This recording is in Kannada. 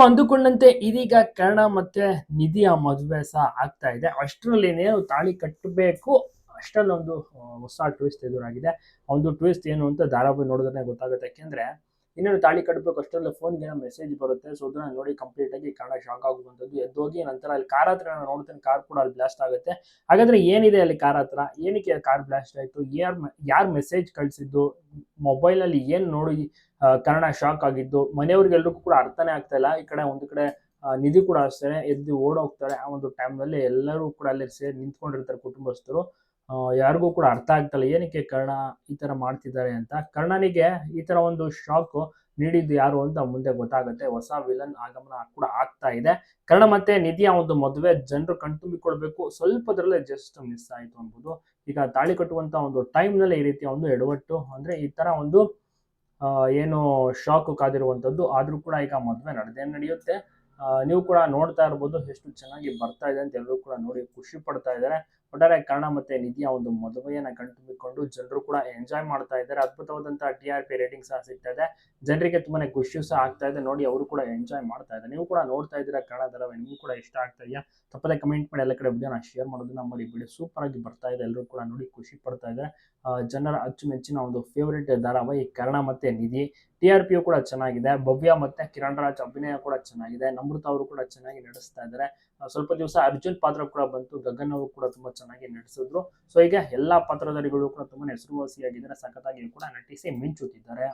ಅಂದುಕೊಂಡಂತೆ ಇದೀಗ ಕರ್ಣ ಮತ್ತೆ ನಿಧಿಯ ಮದುವೆ ಸಹ ಆಗ್ತಾ ಇದೆ. ಅಷ್ಟರಲ್ಲಿ ಇನ್ನೇನು ತಾಳಿ ಕಟ್ಟಬೇಕು ಅಷ್ಟರಲ್ಲೊಂದು ಹೊಸ ಟ್ವಿಸ್ಟ್ ಎದುರಾಗಿದೆ. ಒಂದು ಟ್ವಿಸ್ಟ್ ಏನು ಅಂತ ಧಾರಾವಾಹಿ ನೋಡಿದ್ರೆ ಗೊತ್ತಾಗುತ್ತೆ. ಯಾಕೆಂದ್ರೆ ಇನ್ನೇನು ತಾಳಿ ಕಟ್ಟಬೇಕು ಅಷ್ಟರಲ್ಲಿ ಫೋನ್ಗೆ ಮೆಸೇಜ್ ಬರುತ್ತೆ. ಸೊ ಅದನ್ನ ನೋಡಿ ಕಂಪ್ಲೀಟ್ ಆಗಿ ಕರ್ಣ ಶಾಕ್ ಆಗುವಂಥದ್ದು, ಎದ್ದೋಗಿ ನಂತರ ಅಲ್ಲಿ ಕಾರ್ ಹತ್ರ ನೋಡ್ತೇನೆ, ಕಾರ್ ಕೂಡ ಅಲ್ಲಿ ಬ್ಲಾಸ್ಟ್ ಆಗುತ್ತೆ. ಹಾಗಾದ್ರೆ ಏನಿದೆ ಅಲ್ಲಿ ಕಾರ್ ಹತ್ರ, ಏನಕ್ಕೆ ಕಾರ್ ಬ್ಲಾಸ್ಟ್ ಆಯ್ತು, ಯಾರ್ ಮೆಸೇಜ್ ಕಳ್ಸಿದ್ದು, ಮೊಬೈಲ್ ಅಲ್ಲಿ ಏನ್ ನೋಡಿ ಕರ್ಣ ಶಾಕ್ ಆಗಿದ್ದು, ಮನೆಯವ್ರಿಗೆಲ್ರಿಗೂ ಕೂಡ ಅರ್ಥನೇ ಆಗ್ತಾ ಇಲ್ಲ. ಈ ಕಡೆ ಒಂದು ಕಡೆ ನಿಧಿ ಕೂಡ ಅಷ್ಟೇ ಎದ್ದು ಓಡೋಗ್ತಾರೆ. ಆ ಒಂದು ಟೈಮ್ ನಲ್ಲಿ ಎಲ್ಲರೂ ಕೂಡ ಅಲ್ಲಿ ಸೇರಿ ನಿಂತ್ಕೊಂಡಿರ್ತಾರೆ ಕುಟುಂಬಸ್ಥರು. ಯಾರಿಗೂ ಕೂಡ ಅರ್ಥ ಆಗ್ತಲ್ಲ ಏನಕ್ಕೆ ಕರ್ಣ ಈ ತರ ಮಾಡ್ತಿದ್ದಾರೆ ಅಂತ. ಕರ್ಣನಿಗೆ ಈ ತರ ಒಂದು ಶಾಕ್ ನೀಡಿದ್ದು ಯಾರು ಅಂತ ಮುಂದೆ ಗೊತ್ತಾಗುತ್ತೆ. ಹೊಸ ವಿಲನ್ ಆಗಮನ ಕೂಡ ಆಗ್ತಾ ಇದೆ. ಕರ್ಣ ಮತ್ತೆ ನಿಧಿಯ ಒಂದು ಮದುವೆ ಜನರು ಕಣ್ತುಂಬಿಕೊಳ್ಬೇಕು, ಸ್ವಲ್ಪದ್ರಲ್ಲೇ ಜಸ್ಟ್ ಮಿಸ್ ಆಯ್ತು ಅನ್ಬೋದು. ಈಗ ತಾಳಿ ಕಟ್ಟುವಂತ ಒಂದು ಟೈಮ್ ನಲ್ಲಿ ಈ ರೀತಿಯ ಒಂದು ಎಡವಟ್ಟು, ಅಂದ್ರೆ ಈ ತರ ಒಂದು ಏನು ಶಾಕ್ ಕಾದಿರುವಂತದ್ದು. ಆದ್ರೂ ಕೂಡ ಈಗ ಮದುವೆ ನಡೆಯುತ್ತೆ. ನೀವು ಕೂಡ ನೋಡ್ತಾ ಇರ್ಬೋದು ಎಷ್ಟು ಚೆನ್ನಾಗಿ ಬರ್ತಾ ಇದೆ ಅಂತ. ಎಲ್ಲರೂ ಕೂಡ ನೋಡಿ ಖುಷಿ ಪಡ್ತಾ ಇದ್ದಾರೆ. ಒಟ್ಟಾರೆ ಕರ್ಣ ಮತ್ತೆ ನಿಧಿಯ ಒಂದು ಮದುವೆಯನ್ನ ಕಣ್ತುಂಬಿಕೊಂಡು ಜನರು ಕೂಡ ಎಂಜಾಯ್ ಮಾಡ್ತಾ ಇದ್ದಾರೆ. ಅದ್ಭುತವಾದಂತಹ TRP ರೇಟಿಂಗ್ ಸಹ ಸಿಗ್ತಾ ಇದೆ. ಜನರಿಗೆ ತುಂಬಾನೇ ಖುಷಿ ಸಹ ಆಗ್ತಾ ಇದೆ. ನೋಡಿ ಅವರು ಕೂಡ ಎಂಜಾಯ್ ಮಾಡ್ತಾ ಇದ್ದಾರೆ. ನೀವು ಕೂಡ ನೋಡ್ತಾ ಇದ್ದೀರಾ ಕನ್ನಡ ಧಾರಾವಾಹಿ, ನಿಮ್ಗೂ ಕೂಡ ಇಷ್ಟ ಆಗ್ತಾ ಇದೆಯಾ? ತಪ್ಪದೆ ಕಮೆಂಟ್ ಮಾಡಿ, ಎಲ್ಲ ಕಡೆ ವಿಡಿಯೋನ ಶೇರ್ ಮಾಡೋದನ್ನ ಮಾಡಿ. ವಿಡಿಯೋ ಸೂಪರ್ ಆಗಿ ಬರ್ತಾ ಇದೆ, ಎಲ್ಲರೂ ಕೂಡ ನೋಡಿ ಖುಷಿ ಪಡ್ತಾ ಇದೆ. ಜನರ ಅಚ್ಚುಮೆಚ್ಚಿನ ಒಂದು ಫೇವರಿಟ್ ಧಾರಾವಾಹಿ ಕರ್ಣ ಮತ್ತೆ ನಿಧಿ. TRP ಕೂಡ ಚೆನ್ನಾಗಿದೆ. ಭವ್ಯ ಮತ್ತೆ ಕಿರಣ್ ರಾಜ್ ಅಭಿನಯ ಕೂಡ ಚೆನ್ನಾಗಿದೆ. ನಮೃತ ಅವರು ಕೂಡ ಚೆನ್ನಾಗಿ ನಡೆಸ್ತಾ ಇದ್ದಾರೆ. ಸ್ವಲ್ಪ ದಿವಸ ಅರ್ಜುನ್ ಪಾತ್ರ ಕೂಡ ಬಂತು, ಗಗನ್ ಅವರು ಕೂಡ ತುಂಬಾ ಚೆನ್ನಾಗಿ ನಡೆಸಿದ್ರು. ಸೊ ಈಗ ಎಲ್ಲಾ ಪಾತ್ರಧಾರಿಗಳು ಕೂಡ ತುಂಬಾನೇ ಹೆಸರುವಾಸಿಯಾಗಿದ್ದಾರೆ, ಸಖತ್ತಾಗಿ ಕೂಡ ನಟಿಸಿ ಮಿಂಚುತ್ತಿದ್ದಾರೆ.